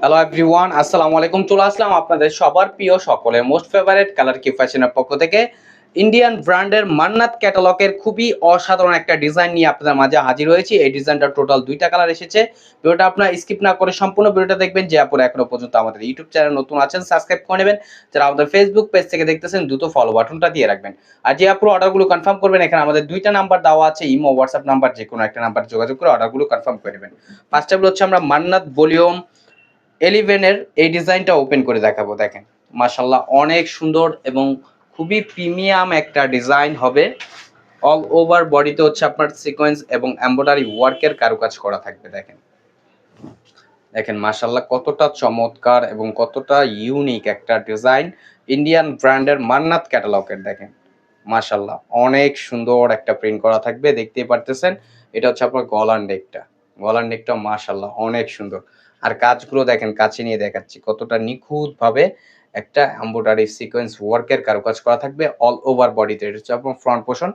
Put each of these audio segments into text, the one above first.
Hello everyone, আসসালামু আলাইকুম। চলে আসলাম আপনাদের সবার প্রিয় সকলের মোস্ট ফেভারিট কালার কি ফ্যাশনের পক্ষ থেকে ইন্ডিয়ান ব্র্যান্ডের মান্নাত ক্যাটালগের খুবই অসাধারণ একটা ডিজাইন নিয়ে আপনাদের মাঝে হাজির হয়েছি। এই ডিজাইনটা টোটাল 2টা কালার এসেছে। ভিডিওটা আপনারা স্কিপ না করে সম্পূর্ণ ভিডিওটা দেখবেন। যে আপনারা এখনো পর্যন্ত আমাদের ইউটিউব চ্যানেল নতুন আছেন সাবস্ক্রাইব করে নেবেন। যারা আমাদের ফেসবুক পেজ থেকে দেখতেছেন দ্রুত ফলো বাটনটা দিয়ে রাখবেন। আর যে আপনারা অর্ডারগুলো কনফার্ম করবেন, এখানে আমাদের 2টা নাম্বার দেওয়া আছে, ইমো হোয়াটসঅ্যাপ নাম্বার, যে কোনো একটা নাম্বার যোগাযোগ করে অর্ডারগুলো কনফার্ম করে নেবেন। ফার্স্ট হচ্ছে আমরা মান্নাত ভলিউম 11 এই ডিজাইনটা ওপেন করে দেখাবো। দেখেন মাশাআল্লাহ অনেক সুন্দর এবং খুবই প্রিমিয়াম একটা ডিজাইন হবে। অল ওভার বডিতে হচ্ছে আপনার সিকোয়েন্স এবং এমব্রয়ডারি ওয়ার্কের কারুকাজ করা থাকবে। দেখেন দেখেন মাশাআল্লাহ কতটা চমৎকার এবং কতটা ইউনিক একটা ডিজাইন ইন্ডিয়ান ব্র্যান্ডের মান্নাত ক্যাটালগের। দেখেন মাশাআল্লাহ অনেক সুন্দর একটা প্রিন্ট করা থাকবে, দেখতেই পারতেছেন। এটা হচ্ছে আপনার গলার নেকটা মাশাআল্লাহ অনেক সুন্দর। আর কাজগুলো দেখেন, কাছে নিয়ে দেখাচ্ছি কতটা নিখুঁত ভাবে একটা এমব্রয়ডারি সিকোয়েন্স ওয়ার্কের কারুকাজ করা থাকবে অল ওভার বডিতে। এটা হচ্ছে আপনার ফ্রন্ট পোর্শন,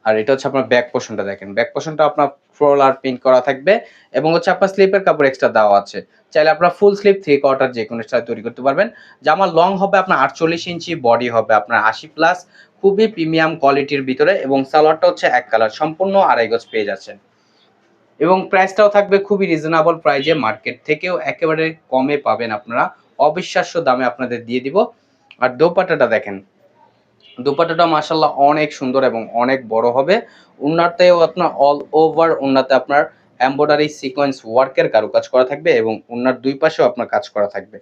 আর এটা হচ্ছে আপনার ব্যাক পোর্শনটা। দেখেন ব্যাক পোর্শনটা আপনার ফ্লোরাল প্রিন্ট করা থাকবে এবং হচ্ছে আপনার স্লিপের কাপড় এক্সট্রা দেওয়া আছে। চাইলে আপনার ফুল স্লিপ 3/4 যে কোনো স্টাইল তৈরি করতে পারবেন। জামা লং হবে আপনার 48 ইঞ্চি, বডি হবে আপনার 80 প্লাস, খুবই প্রিমিয়াম কোয়ালিটির ভিতরে। এবং সালোয়ারটা হচ্ছে এক কালার, সম্পূর্ণ 2.5 গজ পেয়ে যাচ্ছেন। এবং প্রাইসটাও থাকবে খুবই রিজনেবল প্রাইজে, মার্কেট থেকেও একেবারে কমে পাবেন আপনারা, অবিশ্বাস্য দামে আপনাদের দিয়ে দিব। আর দোপাট্টাটা দেখেন, দোপাট্টাটা মাশাআল্লাহ অনেক সুন্দর এবং অনেক বড় হবে। ওন্নাতেও আপনার অল ওভার ওন্নাতে আপনার এমব্রয়ডারি সিকোয়েন্স ওয়ার্কের কারুকাজ করা থাকবে এবং ওন্নার দুই পাশেও আপনার কাজ করা থাকবে।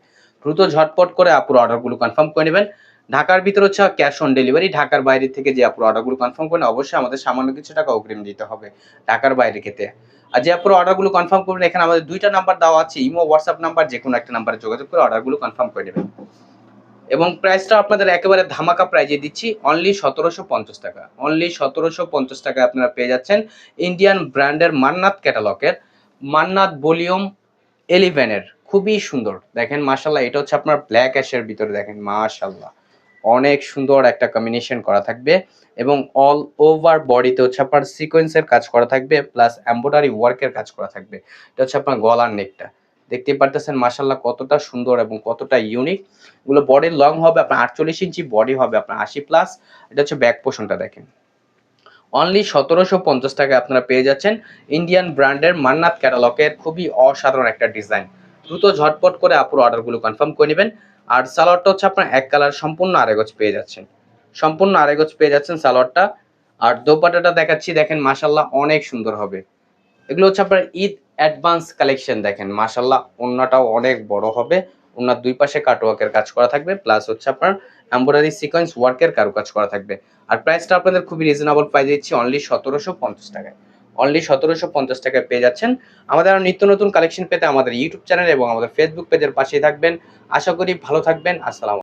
দ্রুত ঝটপট করে আপুর অর্ডারগুলো কনফার্ম করে নেবেন। ঢাকার ভিতরে হচ্ছে ক্যাশ অন ডেলিভারি, ঢাকার বাইরে থেকে যে আপুর অর্ডারগুলো কনফার্ম করেন অবশ্যই আমাদের সামান্য কিছু টাকা অগ্রিম দিতে হবে ঢাকার বাইরে ক্ষেত্রে। আর যে আপুর অর্ডারগুলো কনফার্ম করবেন, এখানে আমাদের 2টা নাম্বার দেওয়া আছে, ইমো হোয়াটসঅ্যাপ নাম্বার, যে কোনো একটা নাম্বারে যোগাযোগ করে অর্ডারগুলো কনফার্ম করে নেবেন। এবং প্রাইসটা আপনাদের একেবারে ধামাকা প্রাইজে দিচ্ছি, অনলি 1750 টাকা। অনলি 1750 টাকায় আপনারা পেয়ে যাচ্ছেন ইন্ডিয়ান ব্র্যান্ডের মান্নাত ক্যাটালগের মান্নাত ভলিউম 11 খুবই সুন্দর। দেখেন মাশাআল্লাহ এটা হচ্ছে আপনার ব্ল্যাক অ্যাশের ভিতরে। দেখেন মাশাআল্লাহ অনেক সুন্দর একটা কম্বিনেশন করা থাকবে এবং অল ওভার বডিতে হচ্ছে আপনার সিকোয়েন্সের কাজ করা থাকবে প্লাস এমব্রয়ডারি ওয়ার্কের কাজ করা থাকবে। এটা হচ্ছে আপনার গলার নেকটা, দেখতে পারতেছেন মাশাআল্লাহ কতটা সুন্দর এবং কতটা ইউনিক। এগুলো বডির লং হবে আপনার 48 ইঞ্চি, বডি হবে আপনার 80 প্লাস। এটা হচ্ছে ব্যাক পোর্শনটা। দেখেন অনলি 1750 টাকায় আপনারা পেয়ে যাচ্ছেন ইন্ডিয়ান ব্র্যান্ডের মান্নাত ক্যাটালগের খুবই অসাধারণ একটা ডিজাইন। দ্রুত ঝটপট করে আপুর অর্ডারগুলো কনফার্ম করে নেবেন। আর সালোয়ারটা হচ্ছে আপনার এক কালার, সম্পূর্ণ 2.5 গজ পেয়ে যাচ্ছেন, সম্পূর্ণ 2.5 গজ পেয়ে যাচ্ছেন সালোয়ারটা। আর দোপাট্টাটা দেখাচ্ছি, দেখেন মাশাআল্লাহ অনেক সুন্দর হবে। এগুলো হচ্ছে আপনার ঈদ অ্যাডভান্স কালেকশন। দেখেন মাশাআল্লাহ ওন্নাটাও অনেক বড় হবে, ওন্নার দুই পাশে কাটওয়ার্কের কাজ করা থাকবে প্লাস হচ্ছে আপনার এমব্রয়ডারি সিকোয়েন্স ওয়ার্কের কারুকাজ করা থাকবে। আর প্রাইসটা আপনাদের খুবই রিজনেবল প্রাইসে দিচ্ছি, অনলি 1750 টাকায়। অনলি 1750 টাকায় পেয়ে যাচ্ছেন। আমাদের আরো নিত্য নতুন কালেকশন পেতে আমাদের ইউটিউব চ্যানেল এবং আমাদের ফেসবুক পেজের পাশেই থাকবেন। আশা করি ভালো থাকবেন। আসসালাম।